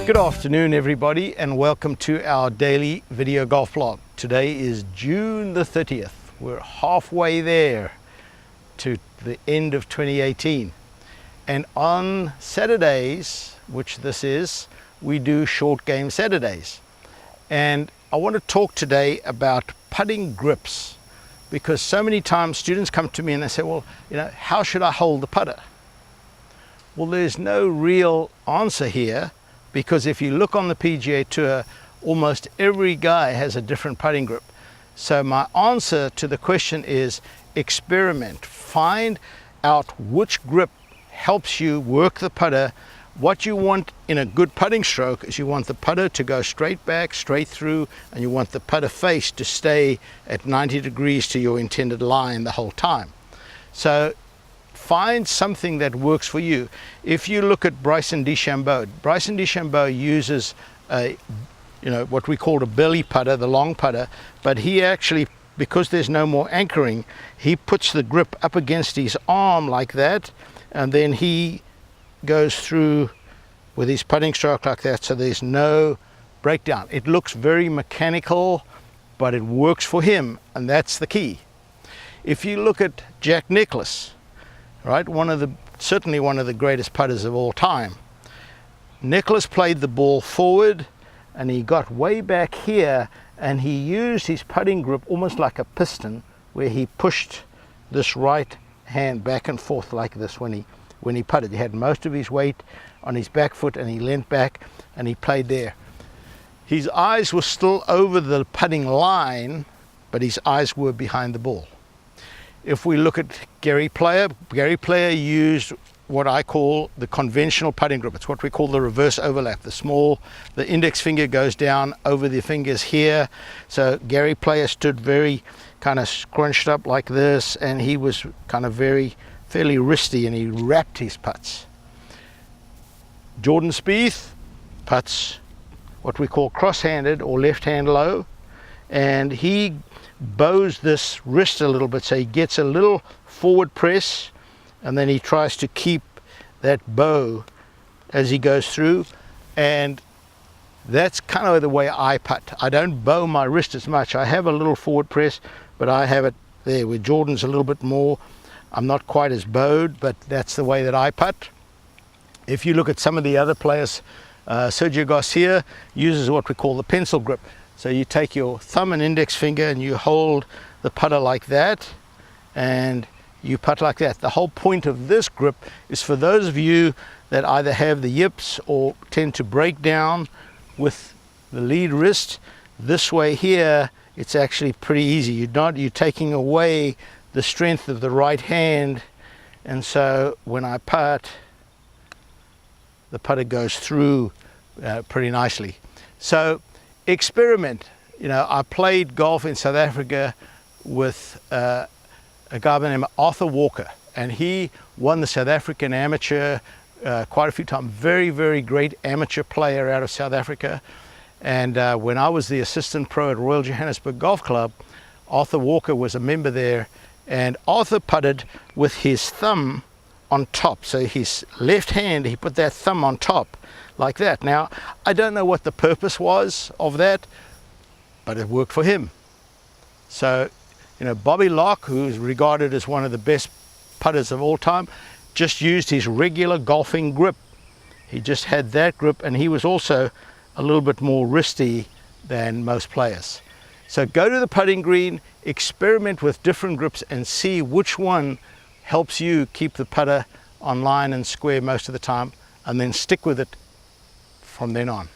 Good afternoon everybody, and welcome to our daily video golf blog. Today is June the 30th. We're halfway there to the end of 2018, and on Saturdays, which this is, we do short game Saturdays. And I want to talk today about putting grips, because so many times students come to me and they say, well, how should I hold the putter? Well, there's no real answer here, because if you look on the PGA Tour, almost every guy has a different putting grip. So my answer to the question is experiment. Find out which grip helps you work the putter. What you want in a good putting stroke is you want the putter to go straight back, straight through, and you want the putter face to stay at 90 degrees to your intended line the whole time. So find something that works for you. If you look at Bryson DeChambeau uses a, what we call a belly putter, the long putter, but he actually, because there's no more anchoring, he puts the grip up against his arm like that, and then he goes through with his putting stroke like that, so there's no breakdown. It looks very mechanical, but it works for him, and that's the key. If you look at Jack Nicklaus, right, certainly one of the greatest putters of all time, Nicklaus played the ball forward and he got way back here, and he used his putting grip almost like a piston, where he pushed this right hand back and forth like this when he putted. He had most of his weight on his back foot and he leant back and he played there. His eyes were still over the putting line, but his eyes were behind the ball. If we look at Gary Player used what I call the conventional putting grip. It's what we call the reverse overlap. The index finger goes down over the fingers here. So Gary Player stood very kind of scrunched up like this, and he was kind of fairly wristy, and he wrapped his putts. Jordan Spieth puts what we call cross-handed or left-hand low, and he bows this wrist a little bit, so he gets a little forward press, and then he tries to keep that bow as he goes through. And that's kind of the way I putt. I don't bow my wrist as much. I have a little forward press, but I have it there, where Jordan's a little bit more. I'm not quite as bowed, but that's the way that I putt. If you look at some of the other players, Sergio Garcia uses what we call the pencil grip. So you take your thumb and index finger and you hold the putter like that, and you putt like that. The whole point of this grip is for those of you that either have the yips or tend to break down with the lead wrist. This way here, it's actually pretty easy. You're taking away the strength of the right hand, and so when I putt, the putter goes through pretty nicely. So experiment. I played golf in South Africa with a guy by the name of Arthur Walker, and he won the South African amateur quite a few times. Very, very great amateur player out of South Africa. And when I was the assistant pro at Royal Johannesburg Golf Club, Arthur Walker was a member there, and Arthur putted with his thumb on top. So his left hand, he put that thumb on top like that. Now, I don't know what the purpose was of that, but it worked for him. So, Bobby Locke, who is regarded as one of the best putters of all time, just used his regular golfing grip. He just had that grip, and he was also a little bit more wristy than most players. So go to the putting green, experiment with different grips, and see which one helps you keep the putter on line and square most of the time, and then stick with it from then on.